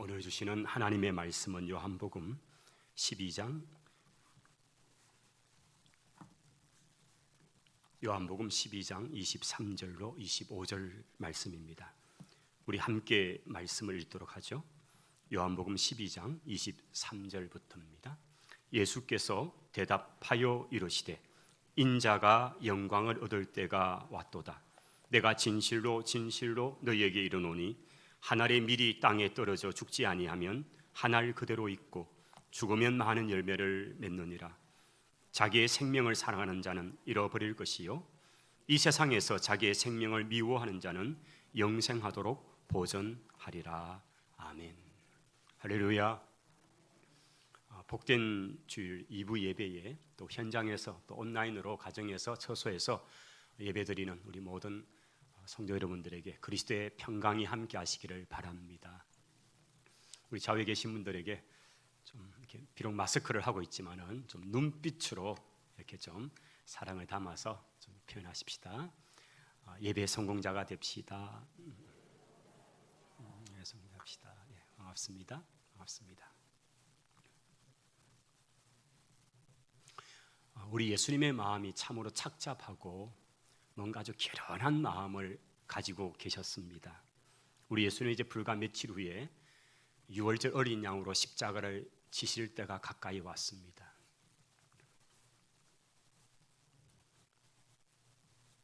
오늘 주시는 하나님의 말씀은 요한복음 12장 23절로 25절 말씀입니다. 우리 함께 말씀을 읽도록 하죠. 요한복음 12장 23절부터입니다. 예수께서 대답하여 이르시되 인자가 영광을 얻을 때가 왔도다. 내가 진실로 진실로 너희에게 이르노니 한 알의 밀이 땅에 떨어져 죽지 아니하면 한 알 그대로 있고 죽으면 많은 열매를 맺느니라. 자기의 생명을 사랑하는 자는 잃어버릴 것이요 이 세상에서 자기의 생명을 미워하는 자는 영생하도록 보전하리라. 아멘. 할렐루야. 복된 주일 2부 예배에 또 현장에서 또 온라인으로 가정에서 처소에서 예배드리는 우리 모든 성도 여러분들에게 그리스도의 평강이 함께 하시기를 바랍니다. 우리 좌우에 계신 분들에게 좀 이렇게 비록 마스크를 하고 있지만은 좀 눈빛으로 이렇게 좀 사랑을 담아서 좀 표현하십시다. 예배 성공자가 됩시다. 성공합시다. 예, 반갑습니다. 반갑습니다. 우리 예수님의 마음이 참으로 착잡하고 뭔가 아주 결연한 마음을 가지고 계셨습니다. 우리 예수님은 이제 불과 며칠 후에 유월절 어린 양으로 십자가를 지실 때가 가까이 왔습니다.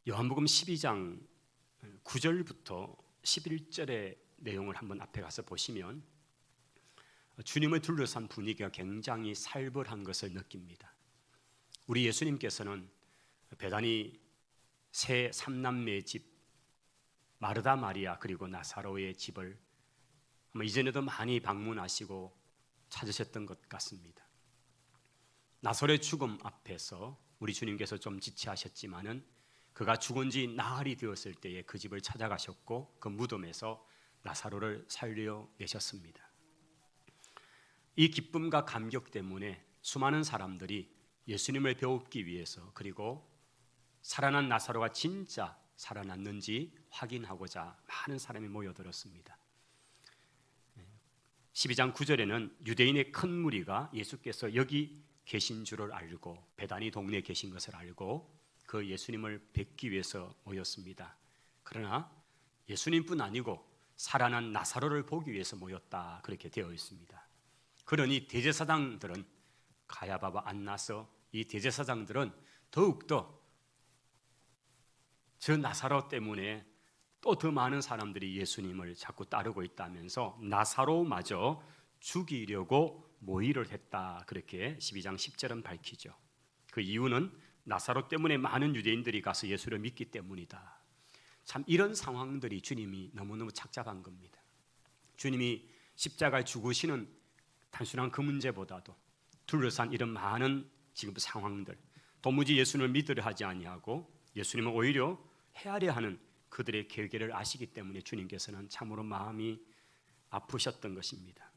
요한복음 12장 9절부터 11절의 내용을 한번 앞에 가서 보시면 주님을 둘러싼 분위기가 굉장히 살벌한 것을 느낍니다. 우리 예수님께서는 베다니 세 삼남매의 집 마르다 마리아 그리고 나사로의 집을 아마 이전에도 많이 방문하시고 찾으셨던 것 같습니다. 나사로의 죽음 앞에서 우리 주님께서 좀 지체하셨지만은 그가 죽은 지 나흘이 되었을 때에 그 집을 찾아가셨고 그 무덤에서 나사로를 살려내셨습니다. 이 기쁨과 감격 때문에 수많은 사람들이 예수님을 배우기 위해서 그리고 살아난 나사로가 진짜 살아났는지 확인하고자 많은 사람이 모여들었습니다. 12장 9절에는 유대인의 큰 무리가 예수께서 여기 계신 줄을 알고 베다니 동네에 계신 것을 알고 그 예수님을 뵙기 위해서 모였습니다. 그러나 예수님뿐 아니고 살아난 나사로를 보기 위해서 모였다 그렇게 되어 있습니다. 그러니 대제사장들은 가야바와 안나서 이 대제사장들은 더욱더 저 나사로 때문에 또 더 많은 사람들이 예수님을 자꾸 따르고 있다면서 나사로마저 죽이려고 모의를 했다 그렇게 12장 10절은 밝히죠. 그 이유는 나사로 때문에 많은 유대인들이 가서 예수를 믿기 때문이다. 참 이런 상황들이 주님이 너무너무 착잡한 겁니다. 주님이 십자가에 죽으시는 단순한 그 문제보다도 둘러싼 이런 많은 지금 상황들, 도무지 예수님을 믿으려 하지 아니하고 예수님을 오히려 헤아려 하는 그들의 결계를 아시기 때문에 주님께서는 참으로 마음이 아프셨던 것입니다.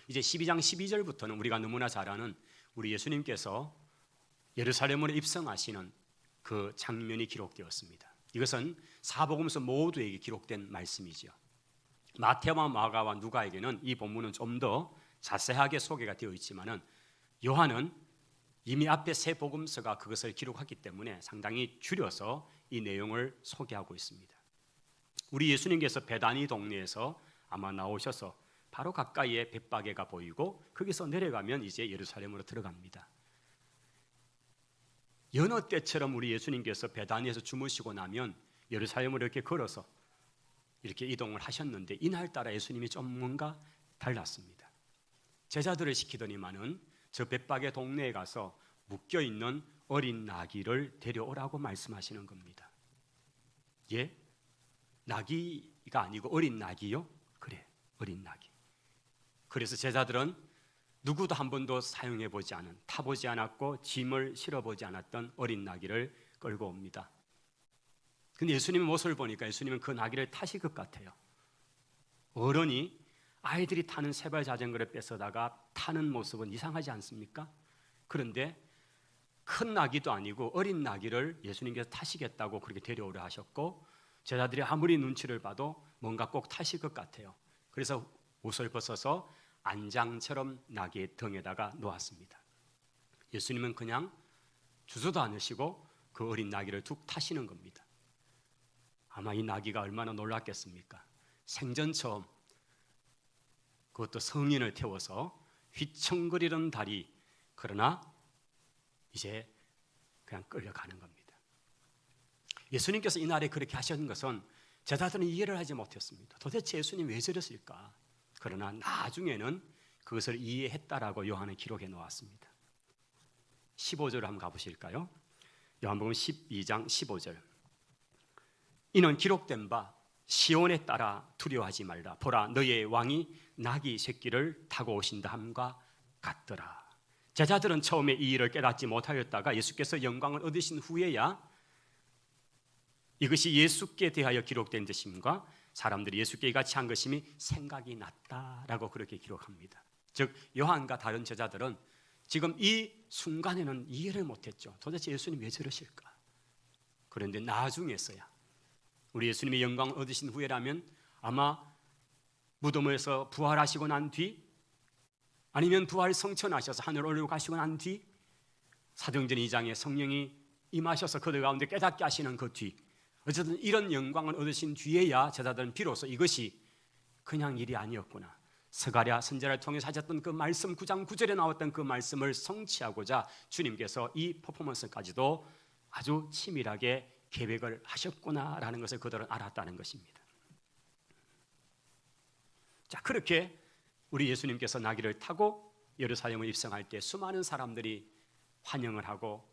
이제 12장 12절부터는 우리가 너무나 잘 아는 우리 예수님께서 예루살렘으로 입성하시는 그 장면이 기록되었습니다. 이것은 사복음서 모두에게 기록된 말씀이죠. 마태와 마가와 누가에게는 이 본문은 좀 더 자세하게 소개가 되어 있지만은 요한은 이미 앞에 세 복음서가 그것을 기록했기 때문에 상당히 줄여서 이 내용을 소개하고 있습니다. 우리 예수님께서 베다니 동네에서 아마 나오셔서 바로 가까이에 벳바게가 보이고 거기서 내려가면 이제 예루살렘으로 들어갑니다. 여느 때처럼 우리 예수님께서 베다니에서 주무시고 나면 예루살렘으로 이렇게 걸어서 이렇게 이동을 하셨는데 이날따라 예수님이 좀 뭔가 달랐습니다. 제자들을 시키더니만은 저 벳바게 동네에 가서 묶여있는 어린 나귀를 데려오라고 말씀하시는 겁니다. 예? 나귀가 아니고 어린 나귀요? 그래, 어린 나귀. 그래서 제자들은 누구도 한 번도 사용해보지 않은, 타보지 않았고 짐을 실어보지 않았던 어린 나귀를 끌고 옵니다. 근데 예수님의 모습을 보니까 예수님은 그 나귀를 타실 것 같아요. 어른이 아이들이 타는 세발 자전거를 뺏어다가 타는 모습은 이상하지 않습니까? 그런데 큰 나귀도 아니고 어린 나귀를 예수님께서 타시겠다고 그렇게 데려오려 하셨고 제자들이 아무리 눈치를 봐도 뭔가 꼭 타실 것 같아요. 그래서 옷을 벗어서 안장처럼 나귀의 등에다가 놓았습니다. 예수님은 그냥 주저도 않으시고 그 어린 나귀를 툭 타시는 겁니다. 아마 이 나귀가 얼마나 놀랐겠습니까? 생전 처음, 그것도 성인을 태워서 휘청거리는 다리, 그러나 이제 그냥 끌려가는 겁니다. 예수님께서 이날에 그렇게 하신 것은 제자들은 이해를 하지 못했습니다. 도대체 예수님 왜 저랬을까? 그러나 나중에는 그것을 이해했다라고 요한은 기록해 놓았습니다. 15절 한번 가보실까요? 요한복음 12장 15절. 이는 기록된 바 시온에 따라 두려워하지 말라. 보라, 너의 왕이 나귀 새끼를 타고 오신다 함과 같더라. 제자들은 처음에 이 일을 깨닫지 못하였다가 예수께서 영광을 얻으신 후에야 이것이 예수께 대하여 기록된 것임과 사람들이 예수께 같이 한 것임이 생각이 났다라고 그렇게 기록합니다. 즉 요한과 다른 제자들은 지금 이 순간에는 이해를 못했죠. 도대체 예수님 왜 저러실까? 그런데 나중에서야 우리 예수님의 영광을 얻으신 후에라면 아마 무덤에서 부활하시고 난 뒤, 아니면 부활 성천하셔서 하늘 올라가시고 난 뒤, 사도행전 2장에 성령이 임하셔서 그들 가운데 깨닫게 하시는 그 뒤, 어쨌든 이런 영광을 얻으신 뒤에야 제자들은 비로소 이것이 그냥 일이 아니었구나, 스가랴 선지자를 통해 하셨던 그 말씀 9장 9절에 나왔던 그 말씀을 성취하고자 주님께서 이 퍼포먼스까지도 아주 치밀하게 계획을 하셨구나라는 것을 그들은 알았다는 것입니다. 자, 그렇게 우리 예수님께서 나귀를 타고 예루살렘을 입성할 때 수많은 사람들이 환영을 하고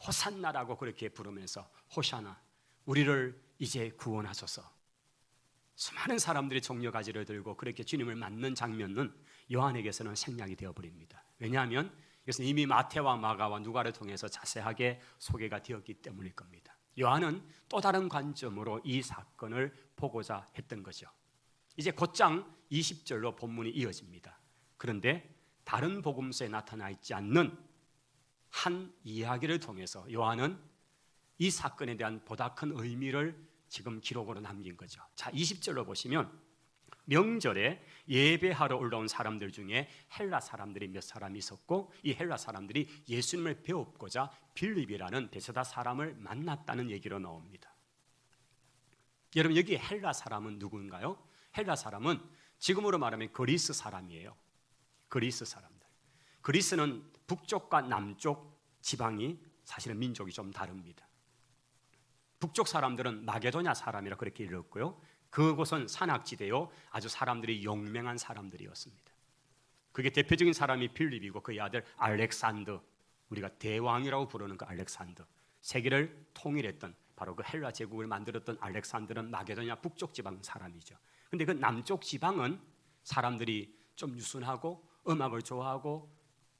호산나라고 그렇게 부르면서 호샤나, 우리를 이제 구원하소서, 수많은 사람들이 종려가지를 들고 그렇게 주님을 맞는 장면은 요한에게서는 생략이 되어버립니다. 왜냐하면 이것은 이미 마태와 마가와 누가를 통해서 자세하게 소개가 되었기 때문일 겁니다. 요한은 또 다른 관점으로 이 사건을 보고자 했던 거죠. 이제 곧장 20절로 본문이 이어집니다. 그런데 다른 복음서에 나타나 있지 않는 한 이야기를 통해서 요한은 이 사건에 대한 보다 큰 의미를 지금 기록으로 남긴 거죠. 자, 20절로 보시면 명절에 예배하러 올라온 사람들 중에 헬라 사람들이 몇 사람이 있었고, 이 헬라 사람들이 예수님을 배웁고자 빌립이라는 베세다 사람을 만났다는 얘기로 나옵니다. 여러분, 여기 헬라 사람은 누군가요? 헬라 사람은 지금으로 말하면 그리스 사람이에요. 그리스 사람들. 그리스는 북쪽과 남쪽 지방이 사실은 민족이 좀 다릅니다. 북쪽 사람들은 마게도냐 사람이라 그렇게 읽었고요, 그곳은 산악지대요, 아주 사람들이 용맹한 사람들이었습니다. 그게 대표적인 사람이 빌립이고 그의 아들 알렉산더, 우리가 대왕이라고 부르는 그 알렉산더, 세계를 통일했던 바로 그 헬라 제국을 만들었던 알렉산더는 마게도냐 북쪽 지방 사람이죠. 근데 그 남쪽 지방은 사람들이 좀 유순하고 음악을 좋아하고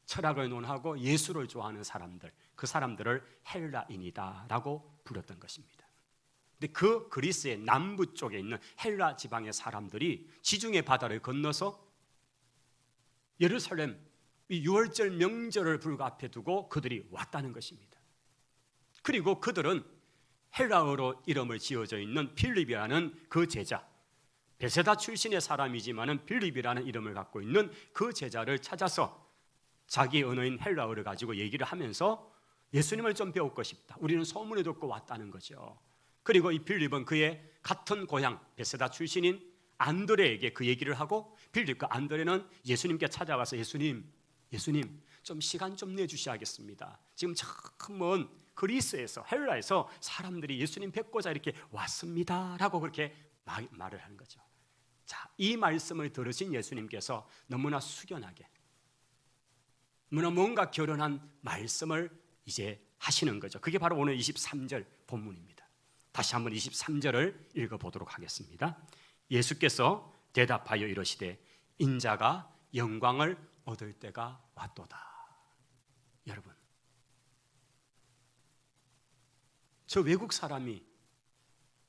철학을 논하고 예술을 좋아하는 사람들, 그 사람들을 헬라인이다라고 불렀던 것입니다. 근데 그 그리스의 남부 쪽에 있는 헬라 지방의 사람들이 지중해 바다를 건너서 예루살렘 이 유월절 명절을 불과 앞에 두고 그들이 왔다는 것입니다. 그리고 그들은 헬라어로 이름을 지어져 있는 빌립이라는 그 제자, 베세다 출신의 사람이지만은 빌립이라는 이름을 갖고 있는 그 제자를 찾아서 자기 언어인 헬라어를 가지고 얘기를 하면서 예수님을 좀 배우고 싶다, 우리는 소문을 듣고 왔다는 거죠. 그리고 이 빌립은 그의 같은 고향 베세다 출신인 안드레에게 그 얘기를 하고, 빌립과 안드레는 예수님께 찾아가서 예수님 좀 시간 좀 내주셔야겠습니다. 지금 저 먼 그리스에서 헬라에서 사람들이 예수님 뵙고자 이렇게 왔습니다라고 그렇게 말을 하는 거죠. 자, 이 말씀을 들으신 예수님께서 너무나 숙연하게, 너무나 뭔가 결연한 말씀을 이제 하시는 거죠. 그게 바로 오늘 23절 본문입니다. 다시 한번 23절을 읽어보도록 하겠습니다. 예수께서 대답하여 이르시되 인자가 영광을 얻을 때가 왔도다. 여러분, 저 외국 사람이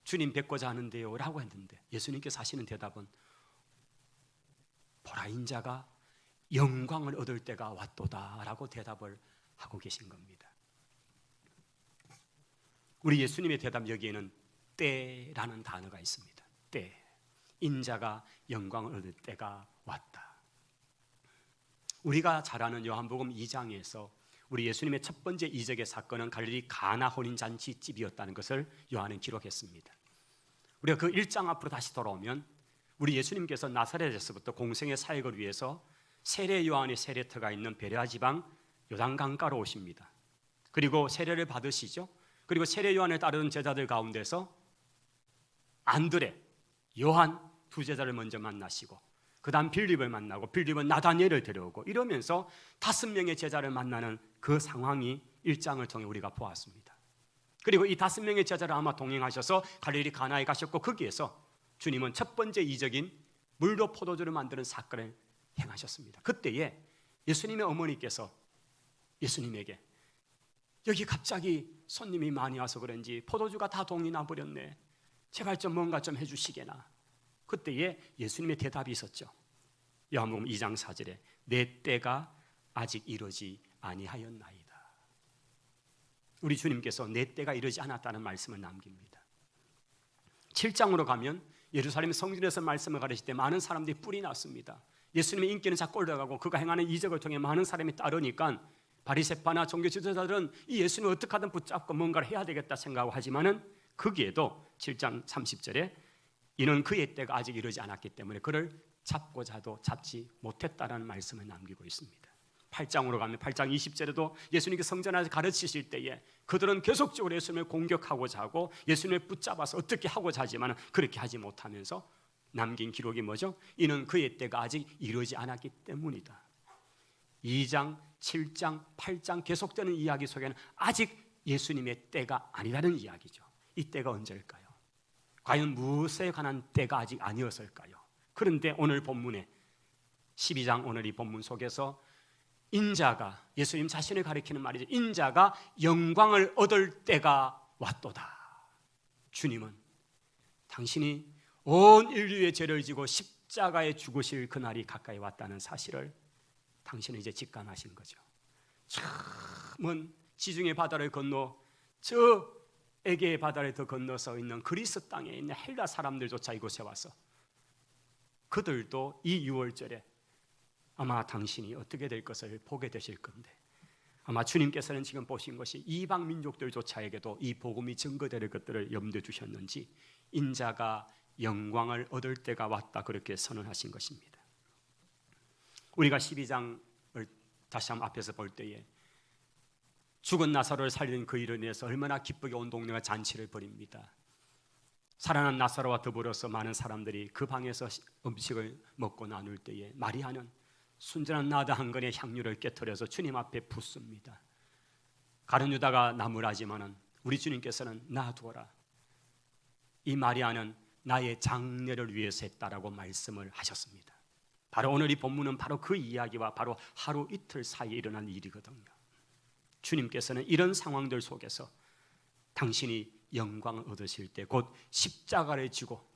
주님 뵙고자 하는데요 라고 했는데 예수님께서 하시는 대답은 보라, 인자가 영광을 얻을 때가 왔도다 라고 대답을 하고 계신 겁니다. 우리 예수님의 대답 여기에는 때라는 단어가 있습니다. 때. 인자가 영광을 얻을 때가 왔다. 우리가 잘 아는 요한복음 2장에서 우리 예수님의 첫 번째 이적의 사건은 갈릴리 가나 혼인잔치집이었다는 것을 요한은 기록했습니다. 우리가 그 1장 앞으로 다시 돌아오면 우리 예수님께서 나사렛에서부터 공생의 사역을 위해서 세례 요한의 세례터가 있는 베레아 지방 요단강가로 오십니다. 그리고 세례를 받으시죠. 그리고 세례 요한을 따르는 제자들 가운데서 안드레, 요한 두 제자를 먼저 만나시고 그 다음 빌립을 만나고 빌립은 나다니엘을 데려오고 이러면서 5명의 제자를 만나는 그 상황이 1장을 통해 우리가 보았습니다. 그리고 이 5명의 제자를 아마 동행하셔서 갈릴리 가나에 가셨고 거기에서 주님은 첫 번째 이적인 물로 포도주를 만드는 사건을 행하셨습니다. 그때에 예수님의 어머니께서 예수님에게 여기 갑자기 손님이 많이 와서 그런지 포도주가 다 동이 나버렸네. 제발 좀 뭔가 좀 해주시게나. 그때에 예수님의 대답이 있었죠. 요한복음 2장 4절에 내 때가 아직 이르지 아니하였나이다. 우리 주님께서 내 때가 이르지 않았다는 말씀을 남깁니다. 7장으로 가면 예루살렘 성전에서 말씀을 가르칠 때 많은 사람들이 뿔이 났습니다. 예수님의 인기는 자꾸 올라가고 그가 행하는 이적을 통해 많은 사람이 따르니까 바리새파나 종교 지도자들은 이 예수님을 어떻게 하든 붙잡고 뭔가를 해야 되겠다 생각하고 하지만은 거기에도 7장 30절에 이는 그의 때가 아직 이르지 않았기 때문에 그를 잡고자도 잡지 못했다라는 말씀을 남기고 있습니다. 8장으로 가면 8장 20절에도 예수님께 성전 안에서 가르치실 때에 그들은 계속적으로 예수님을 공격하고자 하고 예수님을 붙잡아서 어떻게 하고자 하지만 그렇게 하지 못하면서 남긴 기록이 뭐죠? 이는 그의 때가 아직 이르지 않았기 때문이다. 2장, 7장, 8장 계속되는 이야기 속에는 아직 예수님의 때가 아니라는 이야기죠. 이 때가 언제일까요? 과연 무엇에 관한 때가 아직 아니었을까요? 그런데 오늘 본문에 12장 오늘 이 본문 속에서 인자가 예수님 자신을 가리키는 말이죠. 인자가 영광을 얻을 때가 왔도다. 주님은 당신이 온 인류의 죄를 지고 십자가에 죽으실 그날이 가까이 왔다는 사실을 당신은 이제 직감하신 거죠. 먼 지중해 바다를 건너 저 에게의 바다를 더 건너서 있는 그리스 땅에 있는 헬라 사람들조차 이곳에 와서 그들도 이 6월절에 아마 당신이 어떻게 될 것을 보게 되실 건데 아마 주님께서는 지금 보신 것이 이방 민족들조차에게도 이 복음이 증거될 것들을 염두에 두셨는지 인자가 영광을 얻을 때가 왔다 그렇게 선언하신 것입니다. 우리가 12장을 다시 한번 앞에서 볼 때에 죽은 나사로를 살린 그 일을 인해서 얼마나 기쁘게 온 동네가 잔치를 벌입니다. 살아난 나사로와 더불어서 많은 사람들이 그 방에서 음식을 먹고 나눌 때에 마리아는 순전한 나다 한 건의 향유를 깨트려서 주님 앞에 붓습니다. 가룟 유다가 나무라지만은 우리 주님께서는 놔두어라. 이 마리아는 나의 장례를 위해서 했다라고 말씀을 하셨습니다. 바로 오늘 이 본문은 바로 그 이야기와 바로 하루 이틀 사이에 일어난 일이거든요. 주님께서는 이런 상황들 속에서 당신이 영광을 얻으실 때 곧 십자가를 지고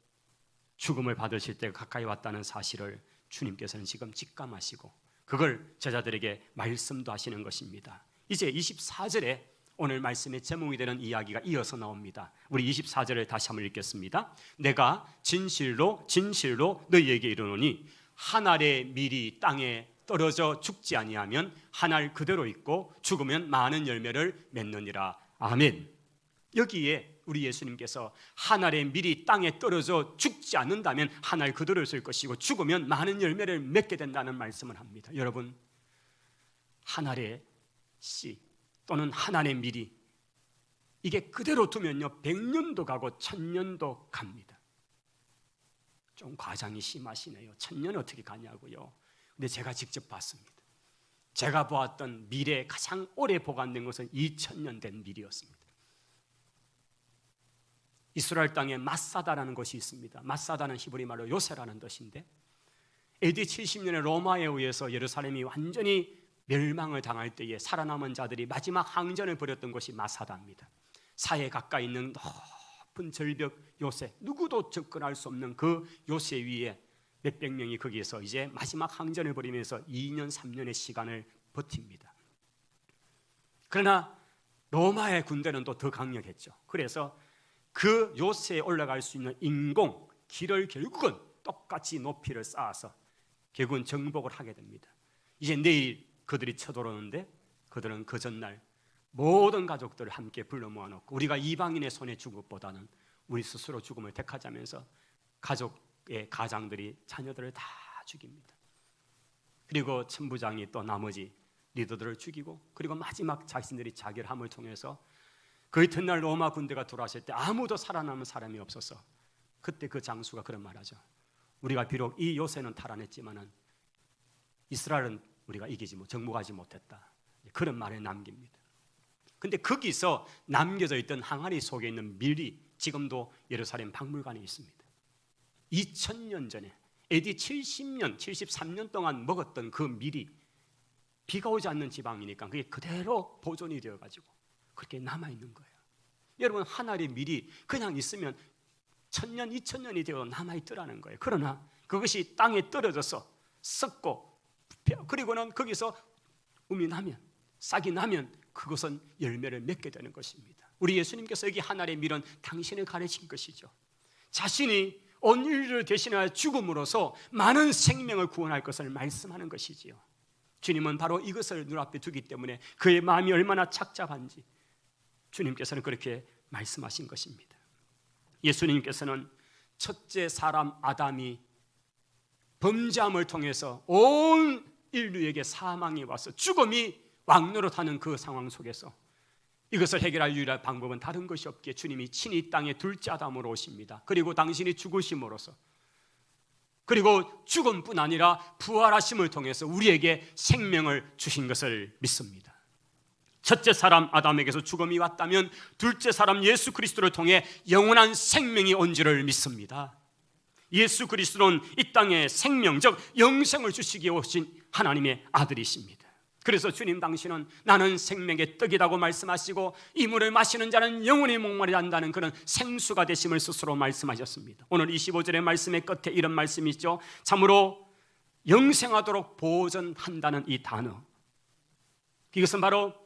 죽음을 받으실 때가 가까이 왔다는 사실을 주님께서는 지금 직감하시고 그걸 제자들에게 말씀도 하시는 것입니다. 이제 24절에 오늘 말씀의 제목이 되는 이야기가 이어서 나옵니다. 우리 24절을 다시 한번 읽겠습니다. 내가 진실로 진실로 너희에게 이르노니 한 알의 밀이 땅에 떨어져 죽지 아니하면 한 알 그대로 있고 죽으면 많은 열매를 맺느니라. 아멘. 여기에 우리 예수님께서 한 알의 밀이 땅에 떨어져 죽지 않는다면 한 알 그대로 있을 것이고 죽으면 많은 열매를 맺게 된다는 말씀을 합니다. 여러분, 한 알의 씨 또는 한 알의 밀이 이게 그대로 두면요 100년도 가고 1000년도 갑니다. 좀 과장이 심하시네요. 1000년 어떻게 가냐고요. 근데 제가 직접 봤습니다. 제가 보았던 밀에 가장 오래 보관된 것은 2000년 된 밀이었습니다. 이스라엘 땅에 마사다라는 곳이 있습니다. 마사다는 히브리 말로 요새라는 뜻인데 AD 70년에 로마에 의해서 예루살렘이 완전히 멸망을 당할 때에 살아남은 자들이 마지막 항전을 벌였던 곳이 마사다입니다. 사해 가까이 있는 높은 절벽 요새, 누구도 접근할 수 없는 그 요새 위에 몇백 명이 거기에서 이제 마지막 항전을 벌이면서 2년 3년의 시간을 버팁니다. 그러나 로마의 군대는 또 더 강력했죠. 그래서 그 요새에 올라갈 수 있는 인공 길을 결국은 똑같이 높이를 쌓아서 결국은 정복을 하게 됩니다. 이제 내일 그들이 쳐들어오는데 그들은 그 전날 모든 가족들을 함께 불러 모아놓고 우리가 이방인의 손에 죽을 것보다는 우리 스스로 죽음을 택하자면서 가족의 가장들이 자녀들을 다 죽입니다. 그리고 천부장이 또 나머지 리더들을 죽이고, 그리고 마지막 자신들이 자결함을 통해서 그 이튿날 로마 군대가 돌아왔을 때 아무도 살아남은 사람이 없어서 그때 그 장수가 그런 말하죠. 우리가 비록 이 요새는 탈환했지만은 이스라엘은 우리가 정복하지 못했다. 그런 말을 남깁니다. 근데 거기서 남겨져 있던 항아리 속에 있는 밀이 지금도 예루살렘 박물관에 있습니다. 2000년 전에 AD 70년, 73년 동안 먹었던 그 밀이 비가 오지 않는 지방이니까 그게 그대로 보존이 되어가지고 그렇게 남아있는 거예요. 여러분, 한 알의 밀이 그냥 있으면 1000년, 2000년이 되어도 남아있더라는 거예요. 그러나 그것이 땅에 떨어져서 썩고 그리고는 거기서 음이 나면, 싹이 나면 그것은 열매를 맺게 되는 것입니다. 우리 예수님께서 여기 한 알의 밀은 당신을 가르친 것이죠. 자신이 온 인류를 대신하여 죽음으로써 많은 생명을 구원할 것을 말씀하는 것이지요. 주님은 바로 이것을 눈앞에 두기 때문에 그의 마음이 얼마나 착잡한지 주님께서는 그렇게 말씀하신 것입니다. 예수님께서는 첫째 사람 아담이 범죄함을 통해서 온 인류에게 사망이 와서 죽음이 왕노릇하는 그 상황 속에서 이것을 해결할 유일한 방법은 다른 것이 없기에 주님이 친히 땅에 둘째 아담으로 오십니다. 그리고 당신이 죽으심으로써, 그리고 죽음뿐 아니라 부활하심을 통해서 우리에게 생명을 주신 것을 믿습니다. 첫째 사람 아담에게서 죽음이 왔다면 둘째 사람 예수 그리스도를 통해 영원한 생명이 온 줄을 믿습니다. 예수 그리스도는 이 땅에 생명, 즉 영생을 주시기에 오신 하나님의 아들이십니다. 그래서 주님 당신은 나는 생명의 떡이라고 말씀하시고 이 물을 마시는 자는 영원히 목마르지 않는다는 그런 생수가 되심을 스스로 말씀하셨습니다. 오늘 25절의 말씀의 끝에 이런 말씀이 있죠. 참으로 영생하도록 보존한다는 이 단어, 이것은 바로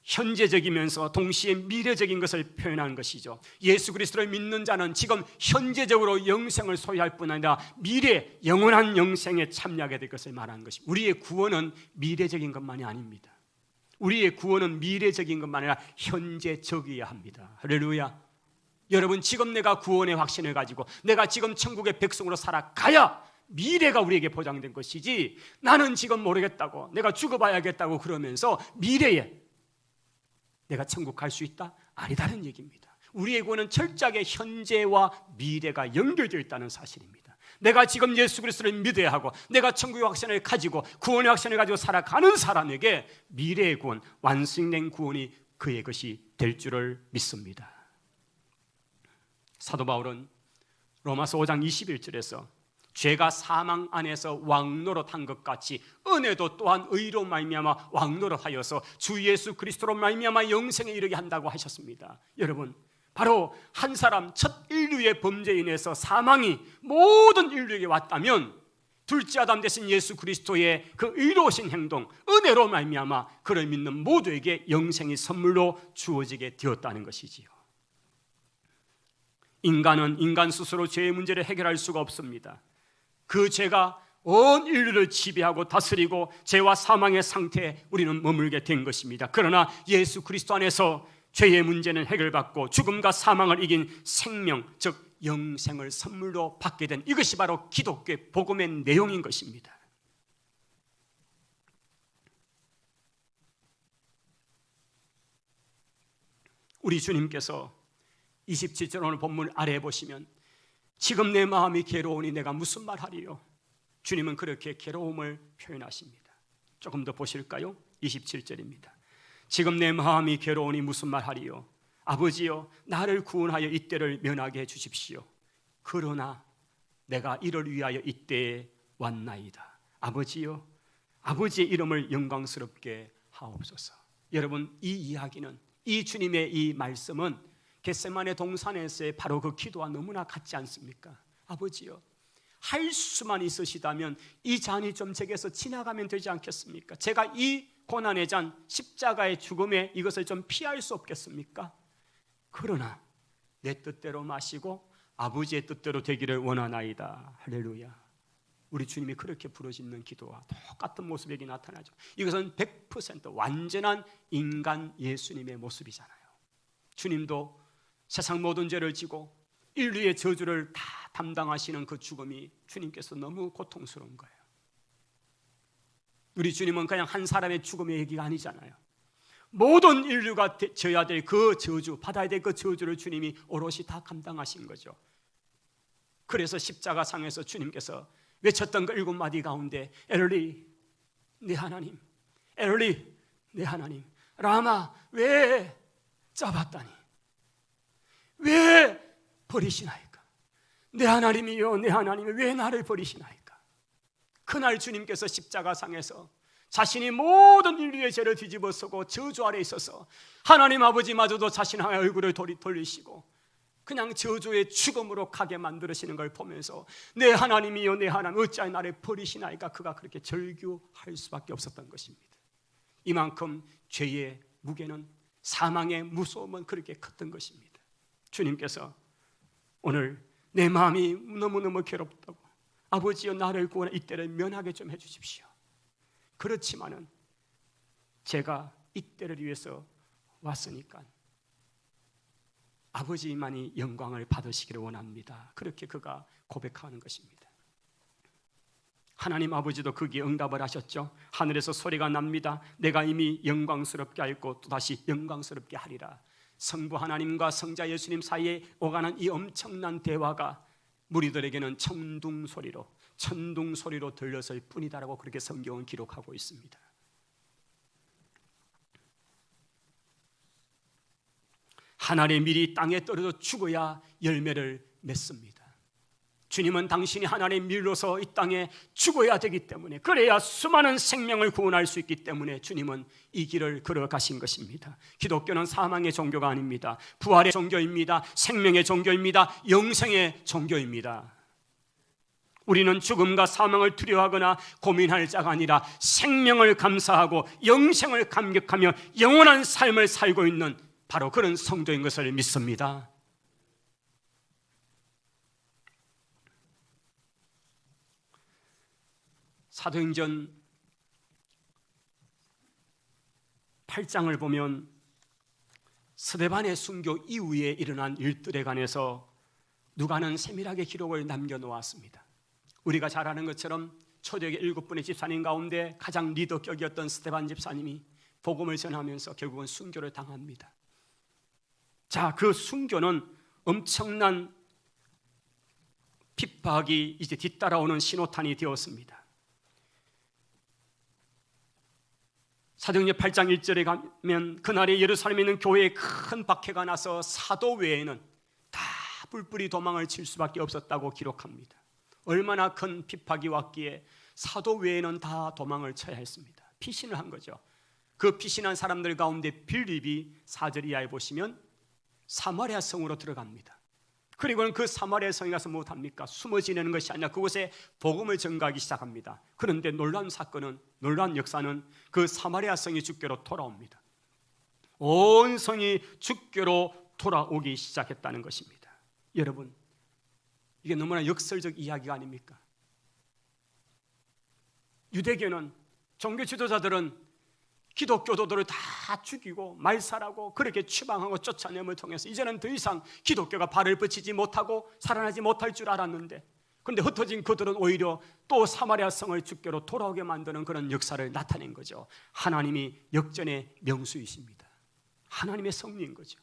현재적이면서 동시에 미래적인 것을 표현하는 것이죠. 예수 그리스도를 믿는 자는 지금 현재적으로 영생을 소유할 뿐 아니라 미래 영원한 영생에 참여하게 될 것을 말하는 것입니다. 우리의 구원은 미래적인 것만이 아닙니다. 우리의 구원은 미래적인 것만 아니라 현재적이어야 합니다. 할렐루야. 여러분, 지금 내가 구원의 확신을 가지고 내가 지금 천국의 백성으로 살아가야 미래가 우리에게 보장된 것이지, 나는 지금 모르겠다고, 내가 죽어봐야겠다고 그러면서 미래에 내가 천국 갈 수 있다? 아니다는 얘기입니다. 우리의 구원은 철저하게 현재와 미래가 연결되어 있다는 사실입니다. 내가 지금 예수 그리스도를 믿어야 하고 내가 천국의 확신을 가지고 구원의 확신을 가지고 살아가는 사람에게 미래의 구원, 완성된 구원이 그의 것이 될 줄을 믿습니다. 사도 바울은 로마서 5장 21절에서 죄가 사망 안에서 왕노릇한 것 같이 은혜도 또한 의로 말미암아 왕노릇하여서 주 예수 그리스도로 말미암아 영생에 이르게 한다고 하셨습니다. 여러분, 바로 한 사람 첫 인류의 범죄에 인해서 사망이 모든 인류에게 왔다면 둘째 아담 되신 예수 그리스도의 그 의로우신 행동, 은혜로 말미암아 그를 믿는 모두에게 영생이 선물로 주어지게 되었다는 것이지요. 인간은 인간 스스로 죄의 문제를 해결할 수가 없습니다. 그 죄가 온 인류를 지배하고 다스리고 죄와 사망의 상태에 우리는 머물게 된 것입니다. 그러나 예수 그리스도 안에서 죄의 문제는 해결받고 죽음과 사망을 이긴 생명, 즉 영생을 선물로 받게 된 이것이 바로 기독교의 복음의 내용인 것입니다. 우리 주님께서 27절 오늘 본문 아래에 보시면 지금 내 마음이 괴로우니 내가 무슨 말하리요? 주님은 그렇게 괴로움을 표현하십니다. 조금 더 보실까요? 27절입니다. 지금 내 마음이 괴로우니 무슨 말하리요? 아버지여, 나를 구원하여 이때를 면하게 해주십시오. 그러나 내가 이를 위하여 이때에 왔나이다. 아버지여, 아버지의 이름을 영광스럽게 하옵소서. 여러분, 이 이야기는, 이 주님의 이 말씀은 겟세마네 동산에서의 바로 그 기도와 너무나 같지 않습니까? 아버지여, 할 수만 있으시다면 이 잔이 좀 제게서 지나가면 되지 않겠습니까? 제가 이 고난의 잔, 십자가의 죽음에 이것을 좀 피할 수 없겠습니까? 그러나 내 뜻대로 마시고 아버지의 뜻대로 되기를 원하나이다. 할렐루야. 우리 주님이 그렇게 부르짖는 기도와 똑같은 모습이 나타나죠. 이것은 100% 완전한 인간 예수님의 모습이잖아요. 주님도 세상 모든 죄를 지고 인류의 저주를 다 담당하시는 그 죽음이 주님께서 너무 고통스러운 거예요. 우리 주님은 그냥 한 사람의 죽음의 얘기가 아니잖아요. 모든 인류가 져야 될 그 저주, 받아야 될 그 저주를 주님이 오롯이 다 감당하신 거죠. 그래서 십자가상에서 주님께서 외쳤던 그 7마디 가운데 엘리 내 하나님, 엘리 내 하나님, 라마 왜 짜봤다니, 왜 버리시나이까? 내 하나님이여, 내 하나님이 왜 나를 버리시나이까? 그날 주님께서 십자가상에서 자신이 모든 인류의 죄를 뒤집어쓰고 저주 아래 있어서 하나님 아버지마저도 자신의 얼굴을 돌리시고 그냥 저주의 죽음으로 가게 만들으시는 걸 보면서 내 하나님이여, 내 하나님 어찌하여 나를 버리시나이까? 그가 그렇게 절규할 수밖에 없었던 것입니다. 이만큼 죄의 무게는, 사망의 무서움은 그렇게 컸던 것입니다. 주님께서 오늘 내 마음이 너무너무 괴롭다고, 아버지여 나를 구원해 이때를 면하게 좀 해주십시오. 그렇지만은 제가 이때를 위해서 왔으니까 아버지만이 영광을 받으시기를 원합니다. 그렇게 그가 고백하는 것입니다. 하나님 아버지도 거기에 응답을 하셨죠. 하늘에서 소리가 납니다. 내가 이미 영광스럽게 하였고 또다시 영광스럽게 하리라. 성부 하나님과 성자 예수님 사이에 오가는 이 엄청난 대화가 무리들에게는 천둥 소리로 들렸을 뿐이다라고 그렇게 성경은 기록하고 있습니다. 하늘의 밀이 땅에 떨어져 죽어야 열매를 맺습니다. 주님은 당신이 하나님의 밀로서 이 땅에 죽어야 되기 때문에, 그래야 수많은 생명을 구원할 수 있기 때문에 주님은 이 길을 걸어가신 것입니다. 기독교는 사망의 종교가 아닙니다. 부활의 종교입니다. 생명의 종교입니다. 영생의 종교입니다. 우리는 죽음과 사망을 두려워하거나 고민할 자가 아니라 생명을 감사하고 영생을 감격하며 영원한 삶을 살고 있는 바로 그런 성도인 것을 믿습니다. 사도행전 8장을 보면 스데반의 순교 이후에 일어난 일들에 관해서 누가는 세밀하게 기록을 남겨놓았습니다. 우리가 잘 아는 것처럼 초대교회 7분의 집사님 가운데 가장 리더격이었던 스데반 집사님이 복음을 전하면서 결국은 순교를 당합니다. 자, 그 순교는 엄청난 핍박이 이제 뒤따라오는 신호탄이 되었습니다. 사도행전 8장 1절에 가면 그날에 예루살렘에 있는 교회에 큰 박해가 나서 사도 외에는 다 뿔뿔이 도망을 칠 수밖에 없었다고 기록합니다. 얼마나 큰 핍박이 왔기에 사도 외에는 다 도망을 쳐야 했습니다. 피신을 한 거죠. 그 피신한 사람들 가운데 빌립이 4절 이하에 보시면 사마리아 성으로 들어갑니다. 그리고는 그 사마리아 성에 가서 무엇합니까? 숨어 지내는 것이 아니라 그곳에 복음을 전가하기 시작합니다. 그런데 놀라운 사건은, 놀라운 역사는 그 사마리아 성이 주께로 돌아옵니다. 온 성이 주께로 돌아오기 시작했다는 것입니다. 여러분, 이게 너무나 역설적 이야기가 아닙니까? 유대교는, 종교 지도자들은 기독교도들을 다 죽이고 말살하고 그렇게 추방하고 쫓아냄을 통해서 이제는 더 이상 기독교가 발을 뻗치지 못하고 살아나지 못할 줄 알았는데, 그런데 흩어진 그들은 오히려 또 사마리아 성을 주께로 돌아오게 만드는 그런 역사를 나타낸 거죠. 하나님이 역전의 명수이십니다. 하나님의 섭리인 거죠.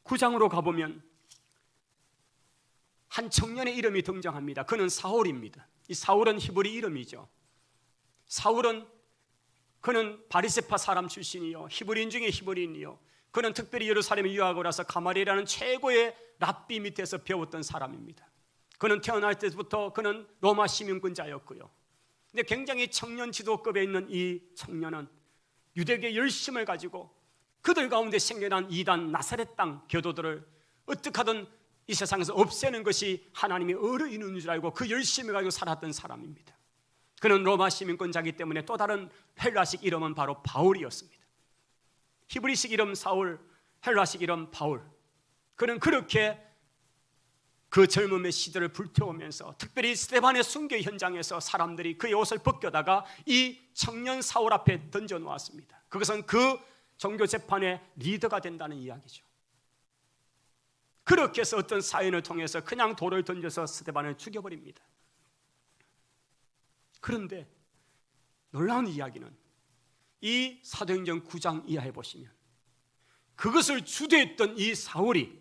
9장으로 가보면 한 청년의 이름이 등장합니다. 그는 사울입니다. 이 사울은 히브리 이름이죠. 사울은 그는 바리새파 사람 출신이요, 히브리인 중에 히브리인이요, 그는 특별히 예루살렘에 유학을 와서 가마리엘이라는 최고의 랍비 밑에서 배웠던 사람입니다. 그는 태어날 때부터 그는 로마 시민권자였고요. 근데 굉장히 청년 지도급에 있는 이 청년은 유대교의 열심을 가지고 그들 가운데 생겨난 이단 나사렛 땅 교도들을 어떻게 하든 이 세상에서 없애는 것이 하나님의 의를 이루는 줄 알고 그 열심을 가지고 살았던 사람입니다. 그는 로마 시민권자이기 때문에 또 다른 헬라식 이름은 바로 바울이었습니다. 히브리식 이름 사울, 헬라식 이름 바울. 그는 그렇게 그 젊음의 시대를 불태우면서 특별히 스데반의 순교 현장에서 사람들이 그의 옷을 벗겨다가 이 청년 사울 앞에 던져놓았습니다. 그것은 그 종교재판의 리더가 된다는 이야기죠. 그렇게 해서 어떤 사연을 통해서 그냥 돌을 던져서 스데반을 죽여버립니다. 그런데 놀라운 이야기는 이 사도행전 9장 이하에 보시면 그것을 주도했던 이 사울이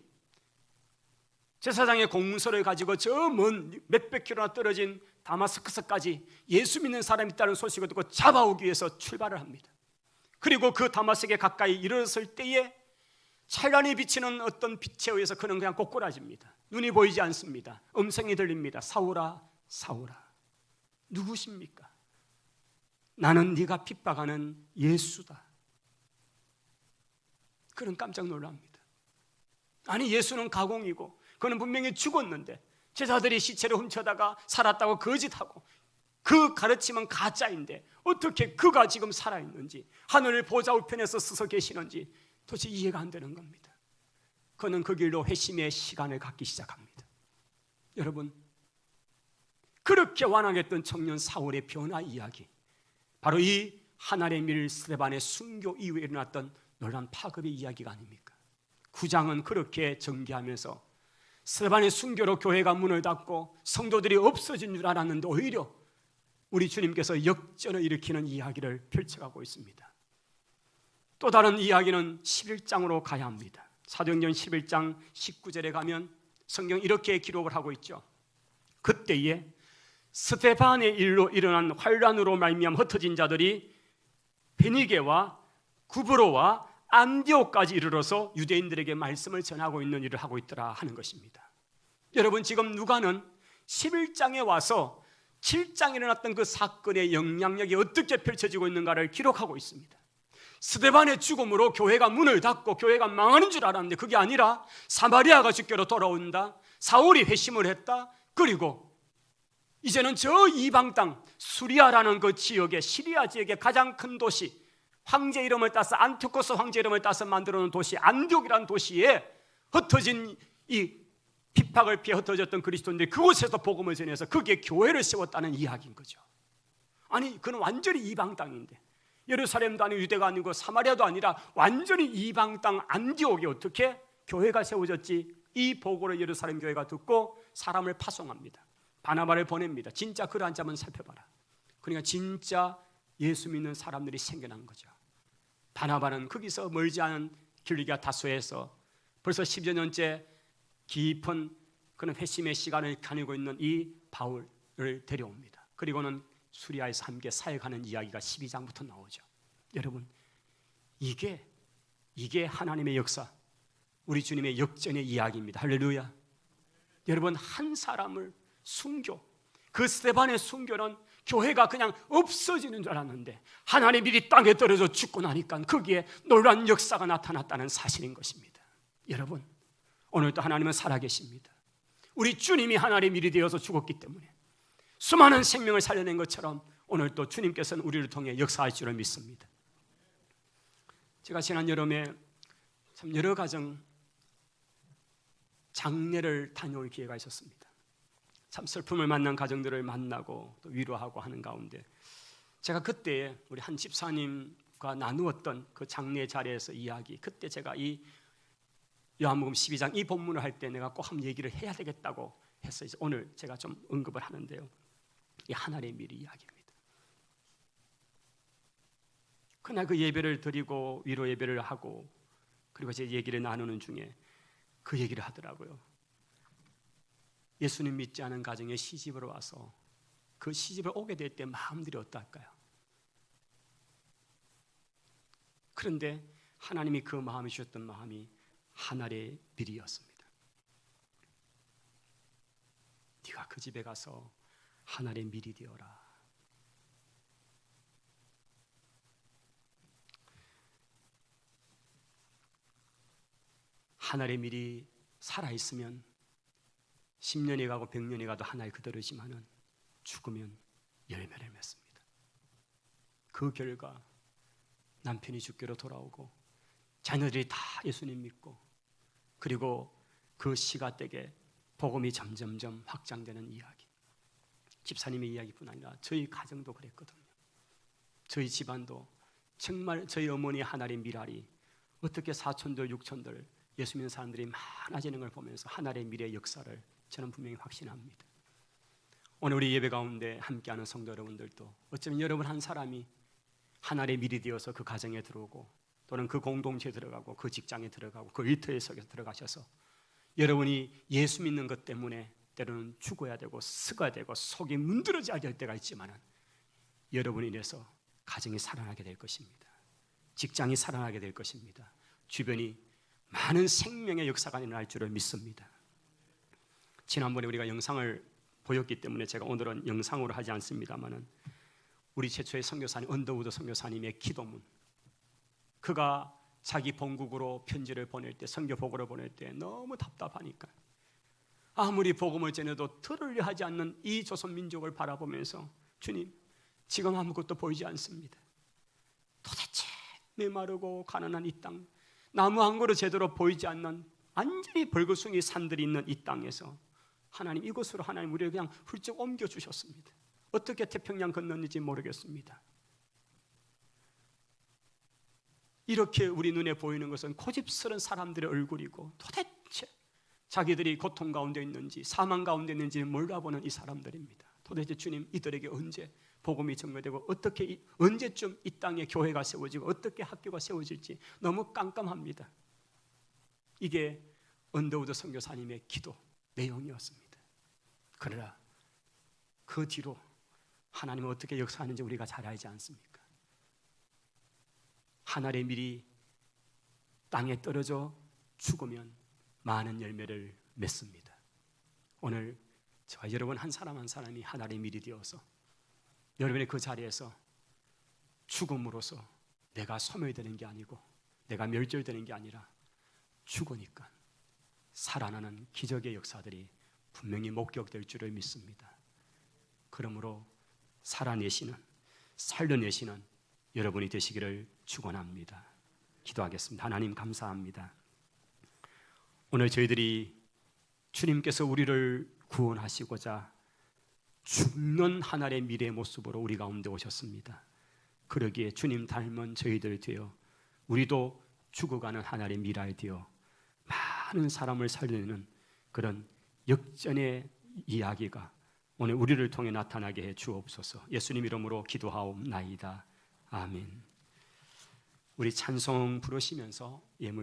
제사장의 공문서를 가지고 저 먼 몇백 킬로나 떨어진 다마스커스까지 예수 믿는 사람이 있다는 소식을 듣고 잡아오기 위해서 출발을 합니다. 그리고 그 다마스크에 가까이 이르렀을 때에 찬란히 비치는 어떤 빛에 의해서 그는 그냥 꼬꾸라집니다. 눈이 보이지 않습니다. 음성이 들립니다. 사울아, 사울아, 누구십니까? 나는 네가 핍박하는 예수다. 그는 깜짝 놀랍니다. 아니, 예수는 가공이고 그는 분명히 죽었는데 제자들이 시체를 훔쳐다가 살았다고 거짓하고 그 가르침은 가짜인데 어떻게 그가 지금 살아있는지, 하늘 보좌 우편에서 서서 계시는지 도대체 이해가 안 되는 겁니다. 그는 그 길로 회심의 시간을 갖기 시작합니다. 여러분, 그렇게 완악했던 청년 사울의 변화 이야기, 바로 이 하나님의 스데반의 순교 이후에 일어났던 놀라운 파급의 이야기가 아닙니까? 9장은 그렇게 전개하면서 스데반의 순교로 교회가 문을 닫고 성도들이 없어진 줄 알았는데 오히려 우리 주님께서 역전을 일으키는 이야기를 펼쳐가고 있습니다. 또 다른 이야기는 11장으로 가야 합니다. 사도행전 11장 19절에 가면 성경 이렇게 기록을 하고 있죠. 그때에 스데반의 일로 일어난 환란으로 말미암아 흩어진 자들이 베니게와 구브로와 안디옥까지 이르러서 유대인들에게 말씀을 전하고 있는 일을 하고 있더라 하는 것입니다. 여러분, 지금 누가는 11장에 와서 7장에 일어났던 그 사건의 영향력이 어떻게 펼쳐지고 있는가를 기록하고 있습니다. 스데반의 죽음으로 교회가 문을 닫고 교회가 망하는 줄 알았는데 그게 아니라 사마리아가 주께로 돌아온다, 사울이 회심을 했다, 그리고 이제는 저 이방 땅 수리아라는 그 지역의 시리아 지역의 가장 큰 도시, 황제 이름을 따서 안티오코스 황제 이름을 따서 만들어 놓은 도시 안디옥이라는 도시에 흩어진 이 핍박을 피해 흩어졌던 그리스도인들이 그곳에서 복음을 전해서 거기에 교회를 세웠다는 이야기인 거죠. 아니, 그는 완전히 이방 땅인데 예루살렘도 아니고 유대가 아니고 사마리아도 아니라 완전히 이방 땅 안디옥에 어떻게 교회가 세워졌지? 이 보고를 예루살렘 교회가 듣고 사람을 파송합니다. 바나바를 보냅니다. 진짜 글 한 자만 살펴봐라. 그러니까 진짜 예수 믿는 사람들이 생겨난 거죠. 바나바는 거기서 멀지 않은 길리기아 다소에서 벌써 10여 년째 깊은 그런 회심의 시간을 가지고 있는 이 바울을 데려옵니다. 그리고는 수리아에서 함께 사역하는 이야기가 12장부터 나오죠. 여러분, 이게 하나님의 역사, 우리 주님의 역전의 이야기입니다. 할렐루야. 여러분, 한 사람을 순교, 그 스데반의 순교는 교회가 그냥 없어지는 줄 알았는데 하나님의 일이 땅에 떨어져 죽고 나니까 거기에 놀라운 역사가 나타났다는 사실인 것입니다. 여러분, 오늘도 하나님은 살아계십니다. 우리 주님이 하나님의 일이 되어서 죽었기 때문에 수많은 생명을 살려낸 것처럼 오늘도 주님께서는 우리를 통해 역사할 줄을 믿습니다. 제가 지난 여름에 참 여러 가정 장례를 다녀올 기회가 있었습니다. 참 슬픔을 만난 가정들을 만나고 또 위로하고 하는 가운데 제가 그때 우리 한 집사님과 나누었던 그 장례 자리에서 이야기, 그때 제가 이 요한복음 12장 이 본문을 할 때 내가 꼭 한번 얘기를 해야 되겠다고 해서 이제 오늘 제가 좀 언급을 하는데요. 이 하나님의 미리 이야기입니다. 그날 그 예배를 드리고 위로 예배를 하고 그리고 제 얘기를 나누는 중에 그 얘기를 하더라고요. 예수님 믿지 않은 가정에 시집을 와서 그 시집을 오게 될 때 마음들이 어떨까요? 그런데 하나님이 그 마음이 주셨던 마음이 하나의 비리였습니다. 네가 그 집에 가서 하나의 밀이 되어라. 하나의 밀이 살아있으면 10년이 가고 100년이 가도 하나의 그대로지만은 죽으면 열매를 맺습니다. 그 결과 남편이 주께로 돌아오고 자녀들이 다 예수님 믿고 그리고 그 시가댁에 복음이 점점점 확장되는 이야기. 집사님의 이야기뿐 아니라 저희 가정도 그랬거든요. 저희 집안도 정말 저희 어머니 하나의 미랄이 어떻게 사촌들 육촌들 예수 믿는 사람들이 많아지는 걸 보면서 하나의 미래의 역사를 저는 분명히 확신합니다. 오늘 우리 예배 가운데 함께하는 성도 여러분들도 어쩌면 여러분 한 사람이 하나의 미래 되어서 그 가정에 들어오고 또는 그 공동체에 들어가고 그 직장에 들어가고 그 일터에 들어가셔서 여러분이 예수 믿는 것 때문에 때로는 죽어야 되고 쓰가 되고 속이 문드러져야 될 때가 있지만 여러분이 인해서 가정이 살아나게 될 것입니다. 직장이 살아나게 될 것입니다. 주변이 많은 생명의 역사가 일어날 줄을 믿습니다. 지난번에 우리가 영상을 보였기 때문에 제가 오늘은 영상으로 하지 않습니다만은 우리 최초의 선교사님 언더우드 선교사님의 기도문, 그가 자기 본국으로 편지를 보낼 때, 선교 보고를 보낼 때 너무 답답하니까 아무리 복음을 전해도 들으려 하지 않는 이 조선 민족을 바라보면서 주님, 지금 아무것도 보이지 않습니다. 도대체 메마르고 가난한 이 땅, 나무 한 그루 제대로 보이지 않는 완전히 벌거숭이 산들이 있는 이 땅에서 하나님, 이곳으로 하나님 우리를 그냥 훌쩍 옮겨주셨습니다. 어떻게 태평양 건넜는지 모르겠습니다. 이렇게 우리 눈에 보이는 것은 고집스러운 사람들의 얼굴이고 도대체 자기들이 고통 가운데 있는지 사망 가운데 있는지 몰라보는 이 사람들입니다. 도대체 주님, 이들에게 언제 복음이 전개되고 어떻게 언제쯤 이 땅에 교회가 세워지고 어떻게 학교가 세워질지 너무 깜깜합니다. 이게 언더우드 선교사님의 기도 내용이었습니다. 그러나 그 뒤로 하나님은 어떻게 역사하는지 우리가 잘 알지 않습니까? 하늘의 밀이 땅에 떨어져 죽으면 많은 열매를 맺습니다. 오늘 저와 여러분 한 사람 한 사람이 하늘의 밀이 되어서 여러분의 그 자리에서 죽음으로써 내가 소멸되는 게 아니고 내가 멸절되는 게 아니라 죽으니까 살아나는 기적의 역사들이 분명히 목격될 줄을 믿습니다. 그러므로 살아내시는, 살려내시는 여러분이 되시기를 축원합니다. 기도하겠습니다. 하나님 감사합니다. 오늘 저희들이 주님께서 우리를 구원하시고자 죽는 하늘의 미래의 모습으로 우리 가운데 오셨습니다. 그러기에 주님 닮은 저희들 되어 우리도 죽어가는 하늘의 미랄 되어 많은 사람을 살리는 그런 역전의 이야기가 오늘 우리를 통해 나타나게 해 주옵소서. 예수님 이름으로 기도하옵나이다. 아멘. 우리 찬송 부르시면서 예물